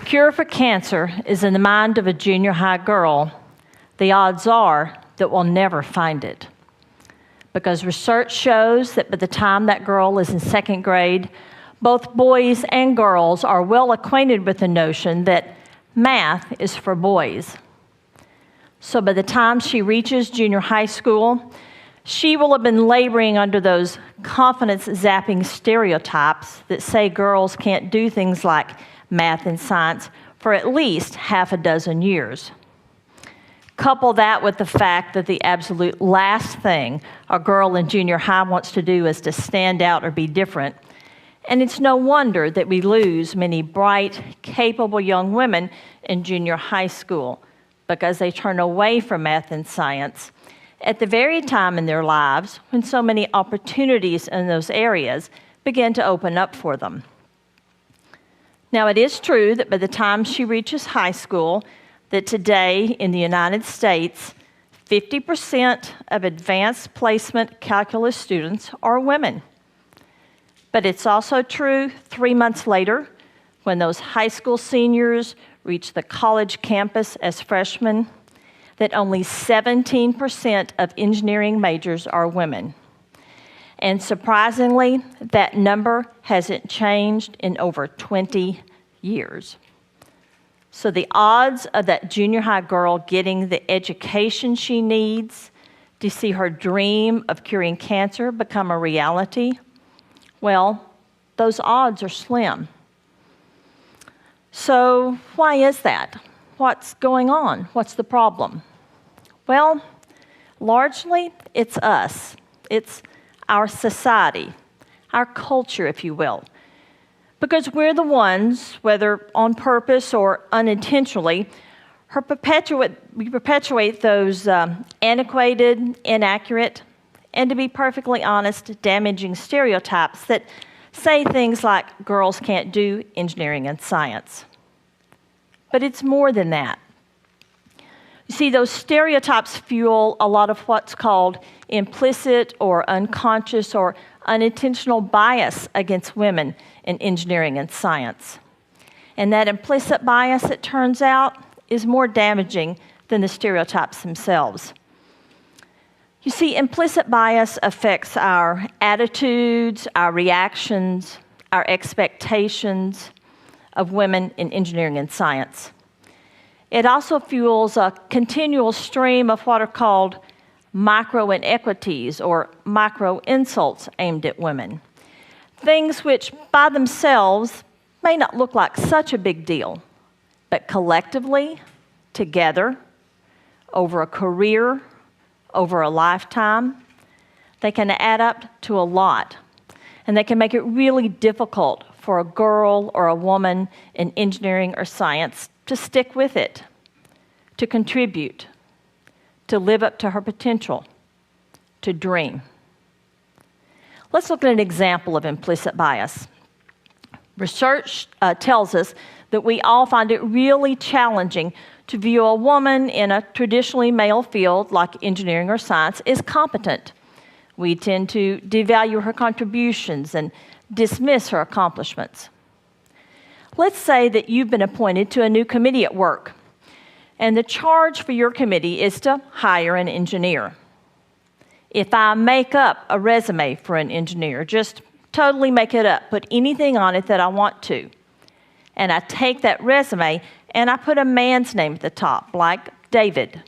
cure for cancer is in the mind of a junior high girl, the odds are that we'll never find it. Because research shows that by the time that girl is in second grade, both boys and girls are well acquainted with the notion that math is for boys. So by the time she reaches junior high school, she will have been laboring under those confidence-zapping stereotypes that say girls can't do things like math and science for at least half a dozen years. Couple that with the fact that the absolute last thing a girl in junior high wants to do is to stand out or be different, and it's no wonder that we lose many bright, capable young women in junior high school because they turn away from math and science at the very time in their lives when so many opportunities in those areas begin to open up for them. Now, it is true that by the time she reaches high school, that today in the United States, 50% of advanced placement calculus students are women. But it's also true 3 months later, when those high school seniors reach the college campus as freshmen, that only 17% of engineering majors are women. And surprisingly, that number hasn't changed in over 20 years. So the odds of that junior high girl getting the education she needs to see her dream of curing cancer become a reality, well, those odds are slim. So why is that? What's going on? What's the problem? Well, largely it's us. It's our society, our culture, if you will. Because we're the ones, whether on purpose or unintentionally, we perpetuate those antiquated, inaccurate, and to be perfectly honest, damaging stereotypes that say things like girls can't do engineering and science. But it's more than that. You see, those stereotypes fuel a lot of what's called implicit or unconscious or unintentional bias against women in engineering and science. And that implicit bias, it turns out, is more damaging than the stereotypes themselves. You see, implicit bias affects our attitudes, our reactions, our expectations of women in engineering and science. It also fuels a continual stream of what are called micro inequities or micro insults aimed at women. Things which by themselves may not look like such a big deal, but collectively, together, over a career, over a lifetime, they can add up to a lot. And they can make it really difficult for a girl or a woman in engineering or science to stick with it, to contribute, to live up to her potential, to dream. Let's look at an example of implicit bias. Research tells us that we all find it really challenging to view a woman in a traditionally male field like engineering or science as competent. We tend to devalue her contributions and dismiss her accomplishments. Let's say that you've been appointed to a new committee at work, and the charge for your committee is to hire an engineer. If I make up a resume for an engineer, just totally make it up, put anything on it that I want to, and I take that resume and I put a man's name at the top, like David.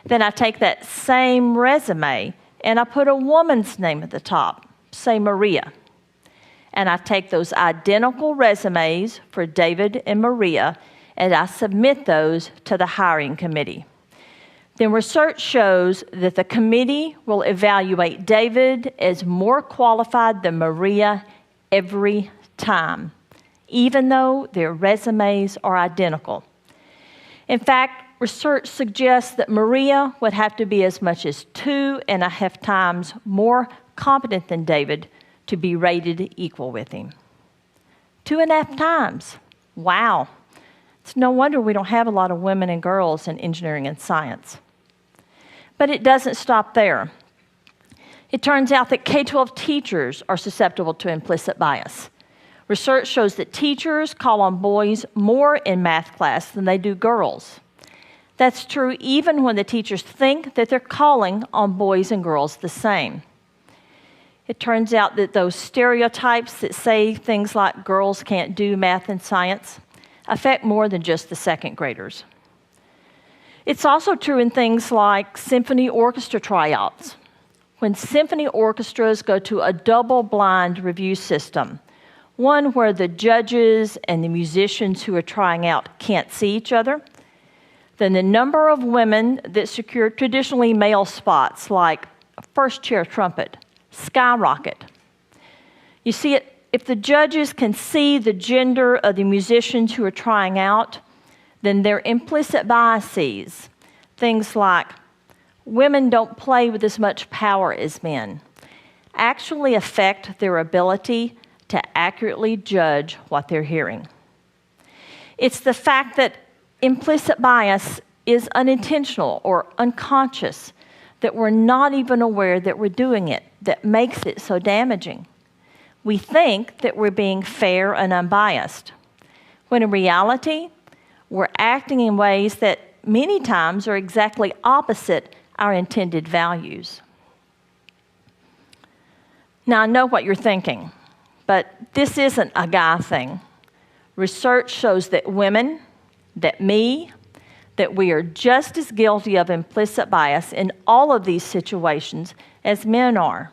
Then I take that same resume and I put a woman's name at the top, say Maria. And I take those identical resumes for David and Maria and I submit those to the hiring committee. Then research shows that the committee will evaluate David as more qualified than Maria every time, even though their resumes are identical. In fact, research suggests that Maria would have to be as much as 2.5 times more competent than David to be rated equal with him. 2.5 times. Wow. It's no wonder we don't have a lot of women and girls in engineering and science. But it doesn't stop there. It turns out that K-12 teachers are susceptible to implicit bias. Research shows that teachers call on boys more in math class than they do girls. That's true even when the teachers think that they're calling on boys and girls the same. It turns out that those stereotypes that say things like girls can't do math and science affect more than just the second graders. It's also true in things like symphony orchestra tryouts. When symphony orchestras go to a double-blind review system, one where the judges and the musicians who are trying out can't see each other, then the number of women that secure traditionally male spots like first chair trumpet skyrocket. You see, if the judges can see the gender of the musicians who are trying out, then their implicit biases, things like women don't play with as much power as men, actually affect their ability to accurately judge what they're hearing. It's the fact that implicit bias is unintentional or unconscious, that we're not even aware that we're doing it, that makes it so damaging. We think that we're being fair and unbiased, when in reality, we're acting in ways that many times are exactly opposite our intended values. Now, I know what you're thinking, but this isn't a guy thing. Research shows that women, that we are just as guilty of implicit bias in all of these situations as men are.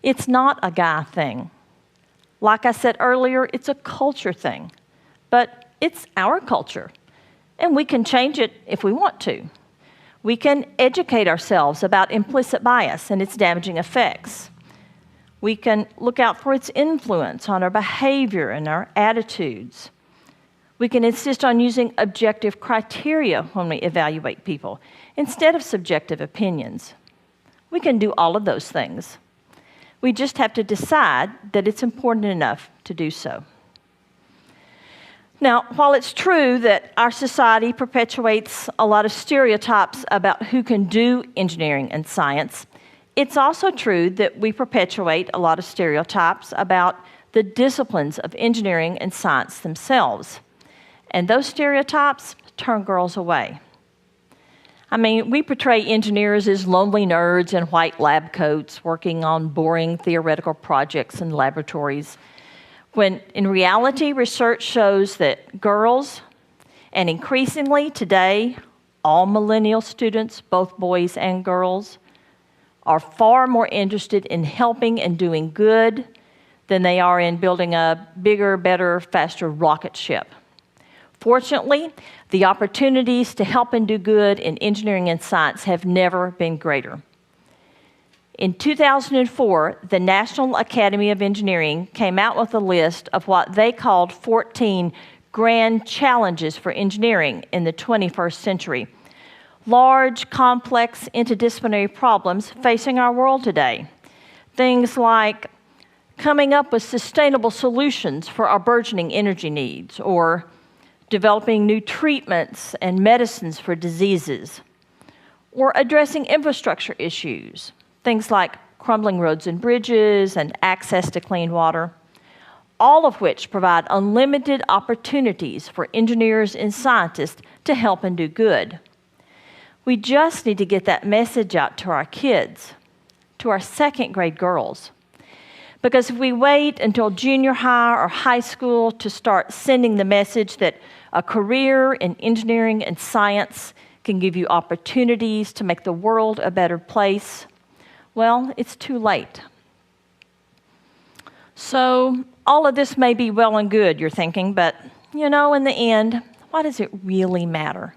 It's not a guy thing. Like I said earlier, it's a culture thing, but it's our culture, and we can change it if we want to. We can educate ourselves about implicit bias and its damaging effects. We can look out for its influence on our behavior and our attitudes. We can insist on using objective criteria when we evaluate people instead of subjective opinions. We can do all of those things. We just have to decide that it's important enough to do so. Now, while it's true that our society perpetuates a lot of stereotypes about who can do engineering and science, it's also true that we perpetuate a lot of stereotypes about the disciplines of engineering and science themselves. And those stereotypes turn girls away. I mean, we portray engineers as lonely nerds in white lab coats working on boring theoretical projects in laboratories, when in reality, research shows that girls, and increasingly today, all millennial students, both boys and girls, are far more interested in helping and doing good than they are in building a bigger, better, faster rocket ship. Fortunately, the opportunities to help and do good in engineering and science have never been greater. In 2004, the National Academy of Engineering came out with a list of what they called 14 grand challenges for engineering in the 21st century. Large, complex, interdisciplinary problems facing our world today. Things like coming up with sustainable solutions for our burgeoning energy needs, or developing new treatments and medicines for diseases, or addressing infrastructure issues, things like crumbling roads and bridges and access to clean water, all of which provide unlimited opportunities for engineers and scientists to help and do good. We just need to get that message out to our kids, to our second grade girls. Because if we wait until junior high or high school to start sending the message that a career in engineering and science can give you opportunities to make the world a better place, well, it's too late. So all of this may be well and good, you're thinking, but in the end, why does it really matter?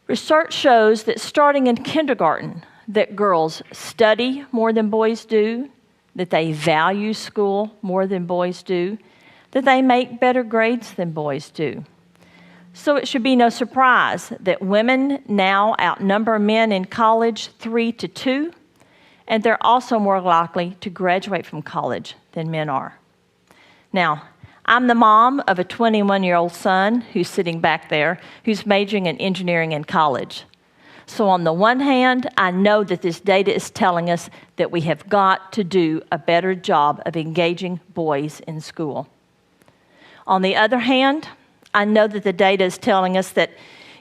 Research shows that starting in kindergarten, that girls study more than boys do, that they value school more than boys do, that they make better grades than boys do. So it should be no surprise that women now outnumber men in college 3-2, and they're also more likely to graduate from college than men are. Now, I'm the mom of a 21-year-old son who's sitting back there, who's majoring in engineering in college. So on the one hand, I know that this data is telling us that we have got to do a better job of engaging boys in school. On the other hand, I know that the data is telling us that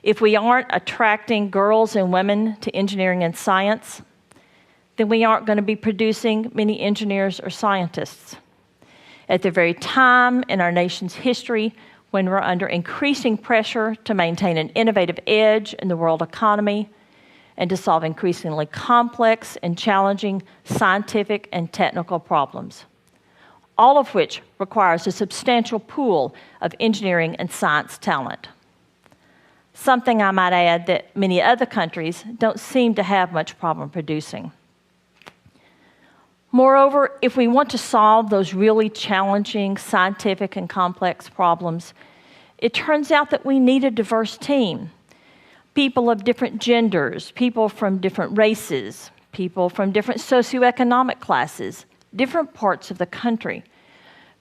if we aren't attracting girls and women to engineering and science, then we aren't going to be producing many engineers or scientists. At the very time in our nation's history when we're under increasing pressure to maintain an innovative edge in the world economy and to solve increasingly complex and challenging scientific and technical problems, all of which requires a substantial pool of engineering and science talent. Something I might add that many other countries don't seem to have much problem producing. Moreover, if we want to solve those really challenging scientific and complex problems, it turns out that we need a diverse team. People of different genders, people from different races, people from different socioeconomic classes, different parts of the country.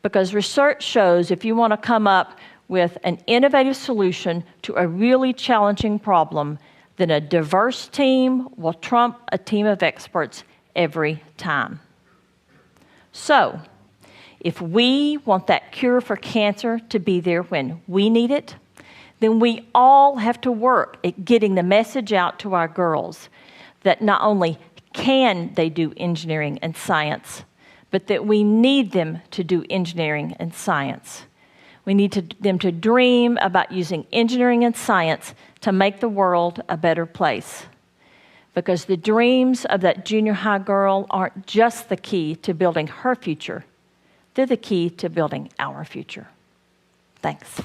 Because research shows if you want to come up with an innovative solution to a really challenging problem, then a diverse team will trump a team of experts every time. So, if we want that cure for cancer to be there when we need it, then we all have to work at getting the message out to our girls that not only can they do engineering and science, but that we need them to do engineering and science. We need them to dream about using engineering and science to make the world a better place. Because the dreams of that junior high girl aren't just the key to building her future, they're the key to building our future. Thanks.